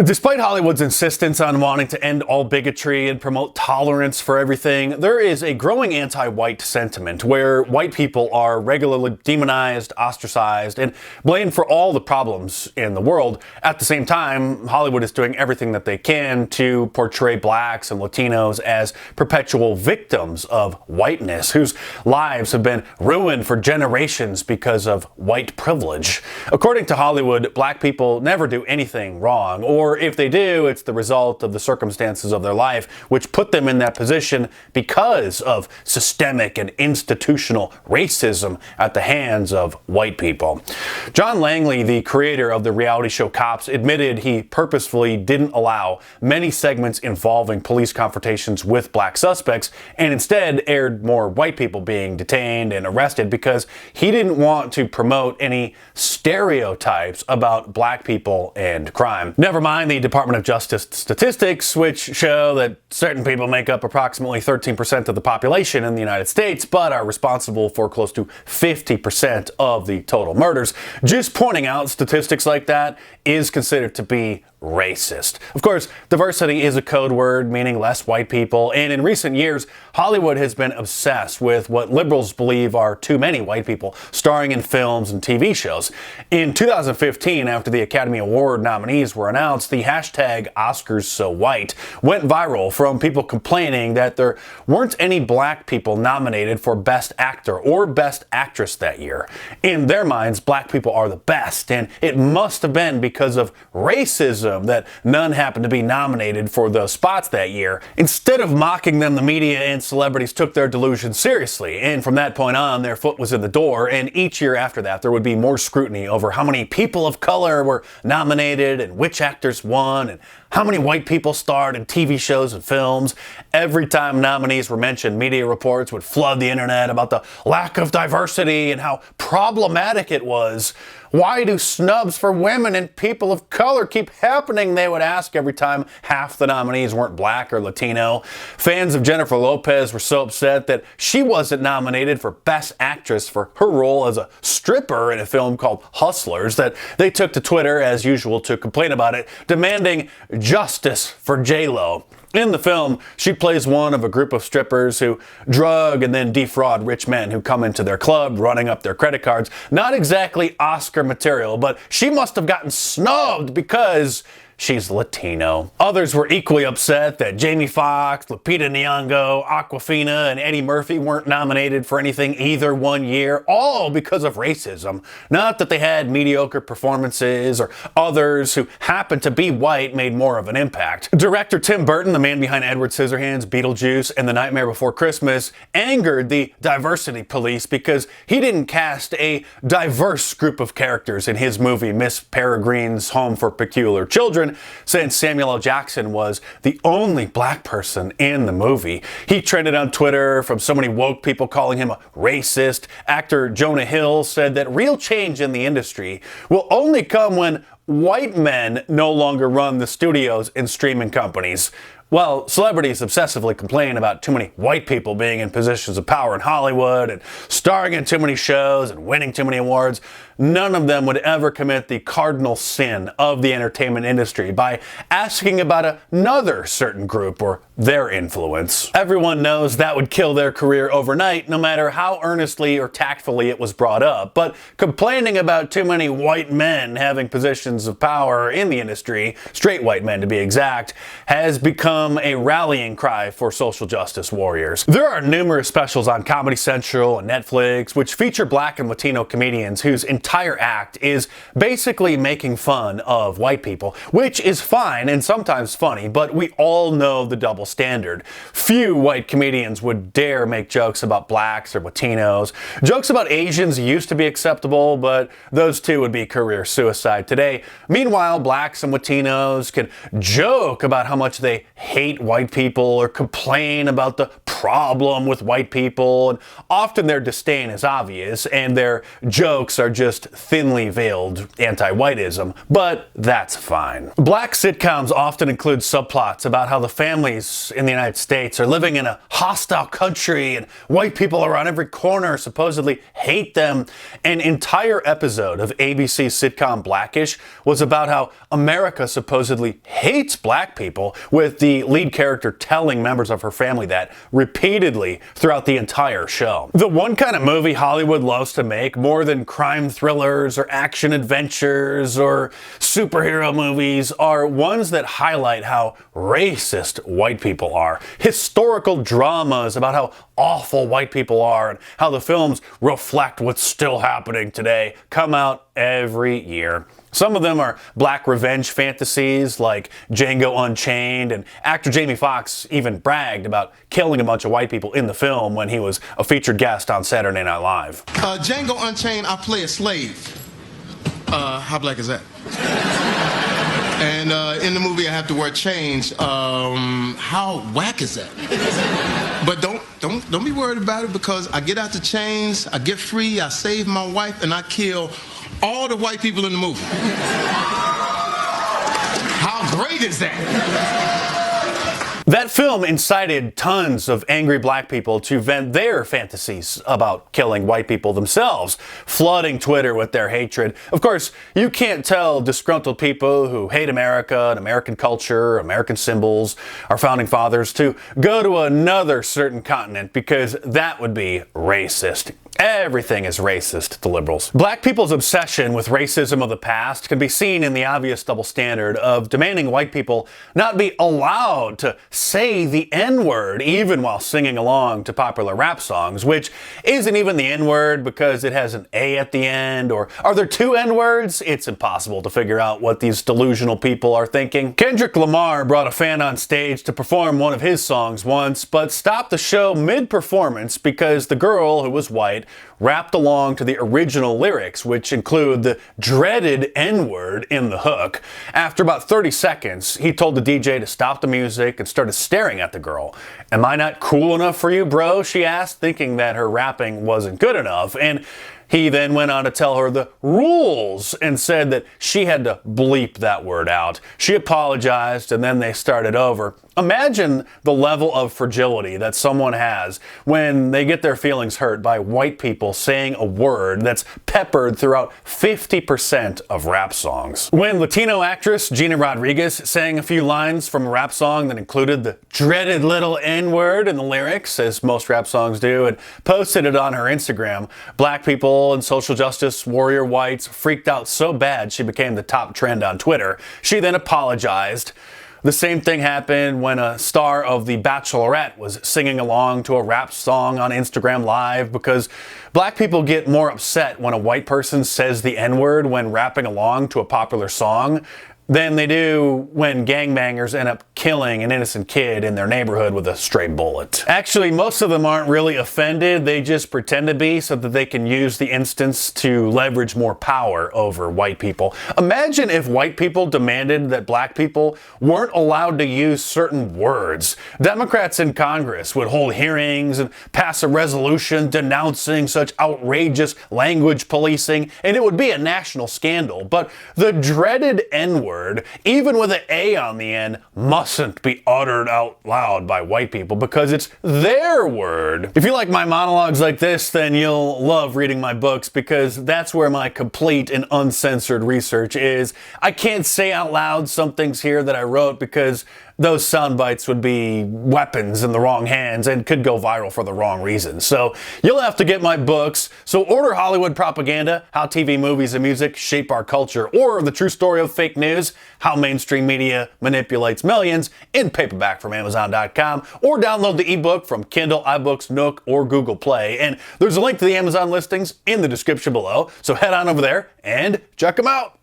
Despite Hollywood's insistence on wanting to end all bigotry and promote tolerance for everything, there is a growing anti-white sentiment where white people are regularly demonized, ostracized, and blamed for all the problems in the world. At the same time, Hollywood is doing everything that they can to portray blacks and Latinos as perpetual victims of whiteness, whose lives have been ruined for generations because of white privilege. According to Hollywood, black people never do anything wrong, or if they do, it's the result of the circumstances of their life, which put them in that position because of systemic and institutional racism at the hands of white people. John Langley, the creator of the reality show Cops, admitted he purposefully didn't allow many segments involving police confrontations with black suspects, and instead aired more white people being detained and arrested because he didn't want to promote any stereotypes about black people and crime. Never mind the Department of Justice statistics, which show that certain people make up approximately 13% of the population in the United States, but are responsible for close to 50% of the total murders. Just pointing out statistics like that is considered to be racist. Of course, diversity is a code word meaning less white people, and in recent years, Hollywood has been obsessed with what liberals believe are too many white people starring in films and TV shows. In 2015, after the Academy Award nominees were announced, the hashtag #OscarsSoWhite went viral from people complaining that there weren't any black people nominated for Best Actor or Best Actress that year. In their minds, black people are the best, and it must have been because of racism that none happened to be nominated for those spots that year. Instead of mocking them, the media and celebrities took their delusion seriously, and from that point on, their foot was in the door, and each year after that, there would be more scrutiny over how many people of color were nominated and which actors won and how many white people starred in TV shows and films. Every time nominees were mentioned, media reports would flood the internet about the lack of diversity and how problematic it was. Why do snubs for women and people of color keep happening? They would ask every time half the nominees weren't black or Latino. Fans of Jennifer Lopez were so upset that she wasn't nominated for Best Actress for her role as a stripper in a film called Hustlers that they took to Twitter, as usual, to complain about it, demanding justice for J-Lo. In the film, she plays one of a group of strippers who drug and then defraud rich men who come into their club, running up their credit cards. Not exactly Oscar material, but she must have gotten snubbed because she's Latino. Others were equally upset that Jamie Foxx, Lupita Nyong'o, Awkwafina, and Eddie Murphy weren't nominated for anything either one year, all because of racism. Not that they had mediocre performances or others who happened to be white made more of an impact. Director Tim Burton, the man behind Edward Scissorhands, Beetlejuice, and The Nightmare Before Christmas, angered the diversity police because he didn't cast a diverse group of characters in his movie Miss Peregrine's Home for Peculiar Children, since Samuel L. Jackson was the only black person in the movie. He trended on Twitter from so many woke people calling him a racist. Actor Jonah Hill said that real change in the industry will only come when white men no longer run the studios and streaming companies. Well, celebrities obsessively complain about too many white people being in positions of power in Hollywood and starring in too many shows and winning too many awards. None of them would ever commit the cardinal sin of the entertainment industry by asking about another certain group or their influence. Everyone knows that would kill their career overnight, no matter how earnestly or tactfully it was brought up. But complaining about too many white men having positions of power in the industry, straight white men to be exact, has become a rallying cry for social justice warriors. There are numerous specials on Comedy Central and Netflix which feature black and Latino comedians whose entire act is basically making fun of white people, which is fine and sometimes funny, but we all know the double standard. Few white comedians would dare make jokes about blacks or Latinos. Jokes about Asians used to be acceptable, but those two would be career suicide today. Meanwhile, blacks and Latinos can joke about how much they hate hate white people or complain about the problem with white people, and often their disdain is obvious and their jokes are just thinly veiled anti-whiteism, but that's fine. Black sitcoms often include subplots about how the families in the United States are living in a hostile country and white people around every corner supposedly hate them. An entire episode of ABC's sitcom Blackish was about how America supposedly hates black people, with the lead character telling members of her family that repeatedly throughout the entire show. The one kind of movie Hollywood loves to make more than crime thrillers or action adventures or superhero movies are ones that highlight how racist white people are. Historical dramas about how awful white people are and how the films reflect what's still happening today come out every year. Some of them are black revenge fantasies like Django Unchained, and actor Jamie Foxx even bragged about killing a bunch of white people in the film when he was a featured guest on Saturday Night Live. Django Unchained, I play a slave. How black is that? And in the movie I have to wear chains. How whack is that? But don't be worried about it, because I get out the chains, I get free, I save my wife, and I kill all the white people in the movie. How great is that? That film incited tons of angry black people to vent their fantasies about killing white people themselves, flooding Twitter with their hatred. Of course, you can't tell disgruntled people who hate America and American culture, American symbols, our founding fathers, to go to another certain continent, because that would be racist. Everything is racist to liberals. Black people's obsession with racism of the past can be seen in the obvious double standard of demanding white people not be allowed to say the N-word even while singing along to popular rap songs, which isn't even the N-word because it has an A at the end. Or are there two N-words? It's impossible to figure out what these delusional people are thinking. Kendrick Lamar brought a fan on stage to perform one of his songs once, but stopped the show mid-performance because the girl, who was white, rapped along to the original lyrics, which include the dreaded N-word in the hook. After about 30 seconds, he told the DJ to stop the music and started staring at the girl. "Am I not cool enough for you, bro?" she asked, thinking that her rapping wasn't good enough. And he then went on to tell her the rules and said that she had to bleep that word out. She apologized, and then they started over. Imagine the level of fragility that someone has when they get their feelings hurt by white people saying a word that's peppered throughout 50% of rap songs. When Latino actress Gina Rodriguez sang a few lines from a rap song that included the dreaded little N-word in the lyrics, as most rap songs do, and posted it on her Instagram, black people and social justice warrior whites freaked out so bad she became the top trend on Twitter. She then apologized. The same thing happened when a star of The Bachelorette was singing along to a rap song on Instagram Live, because black people get more upset when a white person says the N-word when rapping along to a popular song than they do when gangbangers end up killing an innocent kid in their neighborhood with a stray bullet. Actually, most of them aren't really offended, they just pretend to be so that they can use the instance to leverage more power over white people. Imagine if white people demanded that black people weren't allowed to use certain words. Democrats in Congress would hold hearings and pass a resolution denouncing such outrageous language policing, and it would be a national scandal. But the dreaded N-word, even with an A on the end, mustn't be uttered out loud by white people because it's their word. If you like my monologues like this, then you'll love reading my books, because that's where my complete and uncensored research is. I can't say out loud some things here that I wrote because those sound bites would be weapons in the wrong hands and could go viral for the wrong reasons. So you'll have to get my books. So order Hollywood Propaganda, How TV, Movies, and Music Shape Our Culture, or The True Story of Fake News, How Mainstream Media Manipulates Millions, in paperback from Amazon.com, or download the ebook from Kindle, iBooks, Nook, or Google Play. And there's a link to the Amazon listings in the description below, so head on over there and check them out.